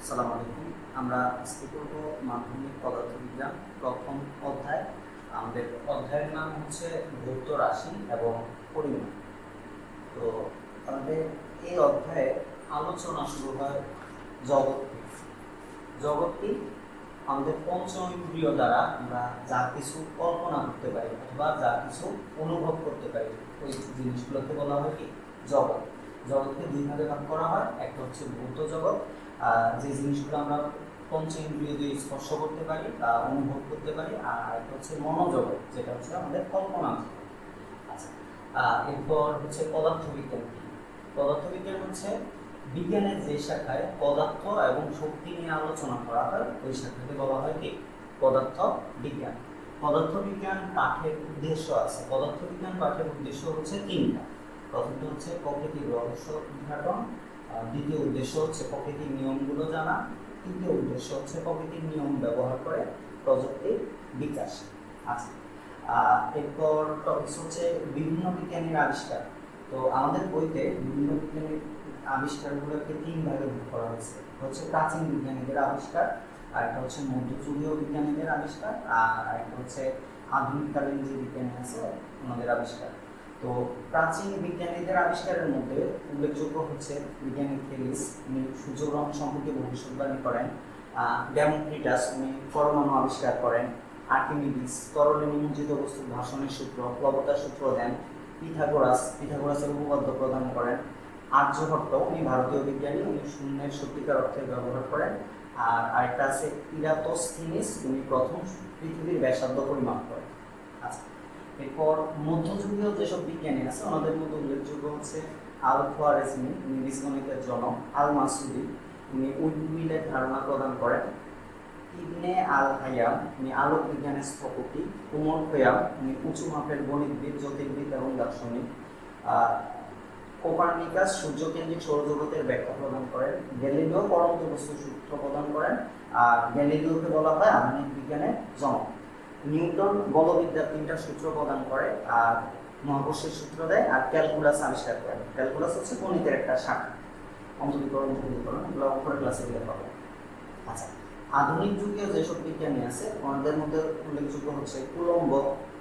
আসসালামু আলাইকুম। আমরা আজকে করব মাধ্যমিক পদার্থবিজ্ঞান প্রথম অধ্যায়। আমাদের অধ্যায়ের নাম হচ্ছে ভৌত রাশি এবং পরিমাণ। তো আমাদের এই অধ্যায়ে আলোচনা শুরু হয় জগৎ থেকে। জগৎটি আমাদের পঞ্চ ইন্দ্রিয় দ্বারা আমরা যা কিছু কল্পনা করতে পারি অথবা যা কিছু অনুভব করতে পারি, ওই জিনিসগুলোকে বলা হয় কি জগৎ। জগৎকে দুই ভাগে ভাগ করা হয়, একটা হচ্ছে ভৌত জগৎ, যে জিনিসগুলো আমরা পঞ্চ ইন্দ্রিয় দিয়ে স্পর্শ করতে পারি বা অনুভব করতে পারি, আর একটা হচ্ছে মনোজগৎ, যেটা হচ্ছে আমাদের কল্পনা। আচ্ছা, এরপর হচ্ছে পদার্থবিজ্ঞান। পদার্থবিজ্ঞান হচ্ছে বিজ্ঞানের যে শাখায় পদার্থ এবং শক্তি নিয়ে আলোচনা করা হয়, ওই শাখাকে বলা হয় কি পদার্থ বিজ্ঞান। পদার্থবিজ্ঞান পাঠের উদ্দেশ্য আছে। পদার্থবিজ্ঞান পাঠের উদ্দেশ্য হচ্ছে তিনটা। প্রথমটা হচ্ছে প্রকৃতির রহস্য উদ্ঘাটন, দ্বিতীয় উদ্দেশ্য হচ্ছে প্রকৃতির নিয়মগুলো জানা, তৃতীয় উদ্দেশ্য হচ্ছে প্রকৃতির নিয়ম ব্যবহার করে প্রযুক্তির বিকাশ। আচ্ছা, এরপর টপিক হচ্ছে বিভিন্ন বিজ্ঞানীর আবিষ্কার। তো আমাদের বইতে বিভিন্ন বিজ্ঞানীর আবিষ্কারগুলোকে তিন ভাগে ভাগ করা হয়েছে। হচ্ছে প্রাচীন বিজ্ঞানীদের আবিষ্কার, আর একটা হচ্ছে মধ্যযুগীয় বিজ্ঞানীদের আবিষ্কার, আর একটা হচ্ছে আধুনিককালীন যে বিজ্ঞানী আছে ওনাদের আবিষ্কার। তো প্রাচীন বিজ্ঞানীদের আবিষ্কারের মধ্যে উল্লেখযোগ্য হচ্ছে বিজ্ঞানী থেলিস, উনি সূর্যগ্রহণ সম্পর্কে ভবিষ্যৎবাণী করেন। ডেমোক্রিটাস, উনি পরমাণু আবিষ্কার করেন। আর্কিমিডিস তরলে নিমজ্জিত বস্তুর ভাষণের সূত্র প্লবতার সূত্র দেন। পিথাগোরাসের উপপাদ্য প্রদান করেন। আর্যভট্ট, উনি ভারতীয় বিজ্ঞানী, উনি শূন্যের সত্যিকার অর্থে ব্যবহার করেন। আর আরেকটা আছে ইরাটোস্থিনিস, উনি প্রথম পৃথিবীর ব্যাসার্ধ পরিমাপ করেন। আচ্ছা, এরপর মধ্যযুগীয় যেসব বিজ্ঞানী আছে ওনাদের মধ্যে উল্লেখযোগ্য হচ্ছে আল-খোয়ারিজমি, উনি বীজগণিতের জনক। আল-মাসুদি, উনি উইন্ডমিলের ধারণা প্রদান করেন। ইবনে আল-হাইয়াম, উনি আলোক বিজ্ঞানের স্থপতি। উমর খৈয়াম, উনি উঁচু মাপের গণিতবিদ, জ্যোতির্বিদ এবং দার্শনিক। কোপার্নিকাস সূর্যকেন্দ্রিক সৌরজগতের ব্যাখ্যা প্রদান করেন। গ্যালিলিও পরমাণু বস্তুর সূত্র প্রদান করেন, আর গ্যালিলিওকে বলা হয় আধুনিক বিজ্ঞানের জনক। নিউটন বলবিদ্যার তিনটা সূত্র প্রদান করে আর মহাকর্ষের সূত্র দেয়, আর ক্যালকুলাস আবিষ্কার করেন। ক্যালকুলাস হচ্ছে গণিতের একটা শাখা, অন্তরীকরণ বহুলীকরণ, এগুলো উপরের ক্লাসে গেলে পাবো। আচ্ছা, আধুনিক যুগীয় যেসব বিজ্ঞানী আছে ওনাদের মধ্যে উল্লেখযোগ্য হচ্ছে কুলম্ব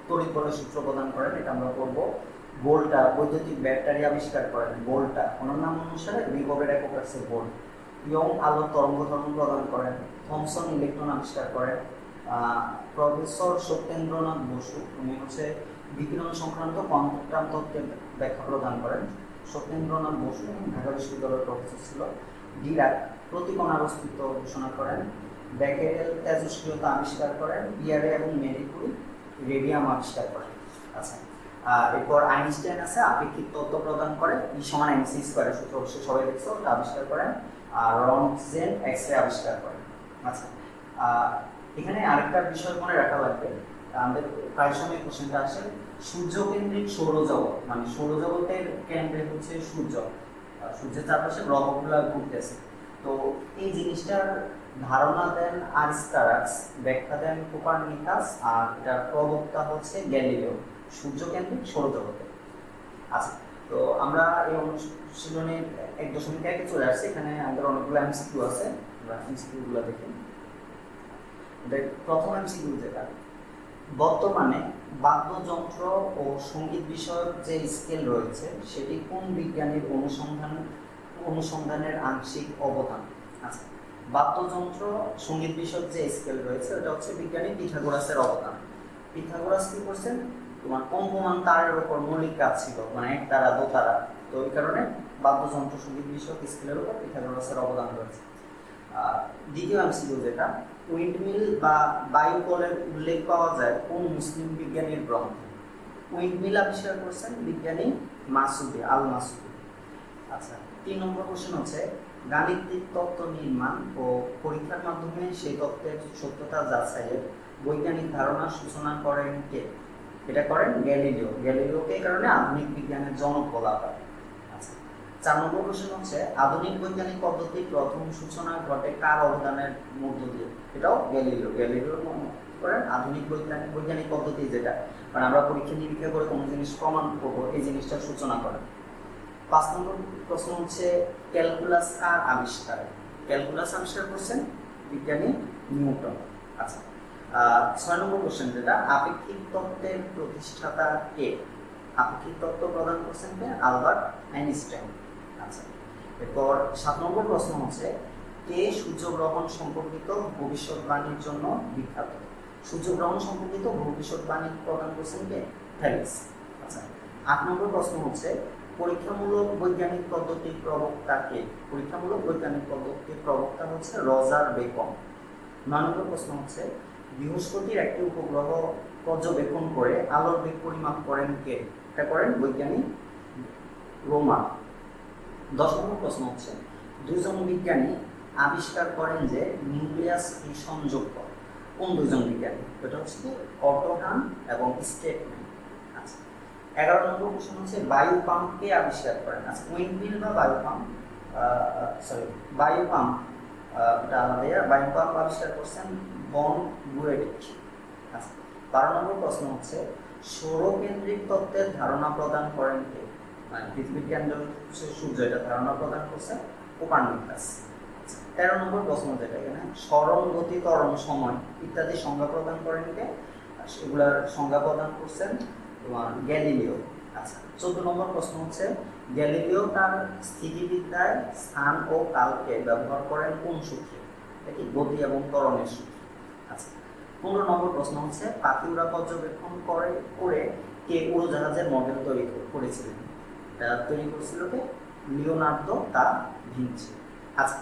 তড়িৎ বলের সূত্র প্রদান করেন, এটা আমরা পড়বো। ভোল্টা বৈদ্যুতিক ব্যাটারি আবিষ্কার করেন। ভোল্টা ওনার নাম অনুসারে বিভবের একক আছে ভোল্ট। ইয়ং আলোর তরঙ্গ প্রদান করেন। থমসন ইলেকট্রন আবিষ্কার করেন। প্রফেসর সত্যেন্দ্রনাথ বসু, উনি হচ্ছে বিকিরণ সংক্রান্ত কোয়ান্টাম তত্ত্বের ব্যাখ্যা প্রদান করেন। সত্যেন্দ্রনাথ বসু ঢাকা বিশ্ববিদ্যালয়ের প্রফেসর ছিল। ডিরাক প্রতিকণার অস্তিত্ব ঘোষণা করেন। ব্যাকেরেল তেজস্ক্রিয়তা আবিষ্কার করেন। পিয়ারে এবং মেরি কুরি রেডিয়াম আবিষ্কার করেন। আচ্ছা, এরপর আইনস্টাইন আছে, আপেক্ষিক তত্ত্ব প্রদান করে। ই সমান এমসি স্কয়ারের সূত্র অবশ্যই সবাই দেখছো, ওটা আবিষ্কার করেন। আর রনটজেন এক্স রে আবিষ্কার করেন। আচ্ছা, এখানে আরেকটা বিষয় মনে রাখা লাগবে, আমাদের প্রায় সময় কোশ্চেনটা আসে সূর্যকেন্দ্রিক সৌরজগৎ, মানে সৌরজগতের কেন্দ্রে হচ্ছে সূর্য, সূর্যের চারপাশে গ্রহগুলা ঘুরতেছে। তো এই জিনিসটার ধারণা দেন আরিস্টারাক্স, ব্যাখ্যা দেন কোপার্নিকাস, আর এটার প্রবক্তা হচ্ছে গ্যালিলিও, সূর্যকেন্দ্রিক সৌরজগতে। আচ্ছা, তো আমরা এই অনুশীলনের 1.1 চলে আসছি। এখানে আমাদের অনেকগুলো এমসিকিউ আছে, আমরা এমসিকিউ গুলো দেখি। প্রথম এমসিকিউ যেটা, বর্তমানে বাদ্যযন্ত্র ও সঙ্গীত বিষয়ক যে স্কেল রয়েছে সেটি কোন বিজ্ঞানীর অনুসন্ধানের আংশিক অবদান? আচ্ছা, বাদ্যযন্ত্র সঙ্গীত বিষয়ক যে স্কেল রয়েছে ওটা হচ্ছে বিজ্ঞানী পিথাগোরাসের অবদান। পিথাগোরাস কি করছেন, তোমার কম্পমান তারের উপর মৌলিক কাজ ছিল, মানে এক তারা দো তারা, তো এই কারণে বাদ্যযন্ত্র সঙ্গীত বিষয়ক স্কেলের উপর পিথাগোরাসের অবদান রয়েছে। দ্বিতীয় এমসিকিউ যেটা, উইন্ডমিল বা বায়ুকলের উল্লেখ পাওয়া যায় কোন মুসলিম বিজ্ঞানীর গ্রন্থে? উইন্ডমিল আবিষ্কার করছেন বিজ্ঞানী মাসুদি, আল মাসুদি। আচ্ছা, 3 নম্বর কোশ্চেন হচ্ছে, গাণিতিক তত্ত্ব নির্মাণ ও পরীক্ষার মাধ্যমে সেই তত্ত্বের সত্যতা যাচাইয়ের বৈজ্ঞানিক ধারণা সূচনা করেন কে? এটা করেন গ্যালিলিও। গ্যালিলিওকে এই কারণে আধুনিক বিজ্ঞানের জনক বলা হয়। 4 নম্বর কোশ্চেন হচ্ছে, আধুনিক বৈজ্ঞানিক পদ্ধতির প্রথম সূচনা ঘটে কার অবদানের মধ্য দিয়ে? এটাও গ্যালিলিও। গ্যালিলিও করেন আধুনিক বৈজ্ঞানিক পদ্ধতি, যেটা মানে আমরা পরীক্ষা নিরীক্ষা করে কোনো জিনিস প্রমাণ করবো, এই জিনিসটার সূচনা করেন। 5 নম্বর প্রশ্ন হচ্ছে, ক্যালকুলাস কার আবিষ্কার? ক্যালকুলাস আবিষ্কার করছেন বিজ্ঞানী নিউটন। আচ্ছা, 6 নম্বর কোশ্চেন যেটা, আপেক্ষিক তত্ত্বের প্রতিষ্ঠাতা কে? আপেক্ষিক তত্ত্ব প্রদান করছেন কে? Albert Einstein. আচ্ছা, এরপর 7 নম্বর প্রশ্ন হচ্ছে, কে সূর্যগ্রহণ সম্পর্কিত ভবিষ্যৎবাণীর জন্য বিখ্যাত? সূর্যগ্রহণ সম্পর্কিত ভবিষ্যৎবাণী প্রদান করছেন কে? থ্যালিস। আচ্ছা, 8 নম্বর প্রশ্ন হচ্ছে, পরীক্ষামূলক বৈজ্ঞানিক পদ্ধতির প্রবক্তা কে? পরীক্ষামূলক বৈজ্ঞানিক পদ্ধতির প্রবক্তা হচ্ছে রজার বেকন। 9 নম্বর প্রশ্ন হচ্ছে, বৃহস্পতির একটি উপগ্রহ পর্যবেক্ষণ করে আলোর বেগ পরিমাপ করেন কে? এটা করেন বৈজ্ঞানিক রোমান। 10 নম্বর প্রশ্ন হচ্ছে, দুজন বিজ্ঞানী আবিষ্কার করেন যে নিউক্লিয়াস সংযোগ করে। কোন দুজন বিজ্ঞানী? এটা হচ্ছে অটো হান এবং স্টেটম্যান। আচ্ছা, 11 নম্বর কোশ্চেন হচ্ছে, বায়ু পাম্প কে আবিষ্কার করেন? আচ্ছা, উইন্ডমিল বা বায়ু পাম্প, বায়ু পাম্প এটা আলাদা। বায়ু পাম্প আবিষ্কার করছেন বন বুয়েডিক। আচ্ছা, 12 নম্বর প্রশ্ন হচ্ছে, সৌরকেন্দ্রিক তত্ত্বের ধারণা প্রদান করেন কে? মানে পৃথিবীর কেন্দ্র হচ্ছে সূর্য, এটা ধারণা প্রদান করছে কোপার্নিকাস। 13 নম্বর প্রশ্ন যেটা এখানে, স্মরণ, গতি, ত্বরণ, সময় ইত্যাদি সংজ্ঞা প্রদান করেন কে? সেগুলার সংজ্ঞা প্রদান করছেন তোমার গ্যালিলিও। আচ্ছা, 14 নম্বর প্রশ্ন হচ্ছে, গ্যালিলিও তার স্থিতিবিদ্যায় স্থান ও কালকে ব্যবহার করেন কোন সূত্রে? এটা কি গতি এবং ত্বরণের সূত্র। আচ্ছা, 15 নম্বর প্রশ্ন হচ্ছে, পাখি উড়া পর্যবেক্ষণ করে কে উড়োজাহাজের মডেল তৈরি করেছিলেন? তৈরি করেছিল কে? Leonardo da Vinci. আচ্ছা,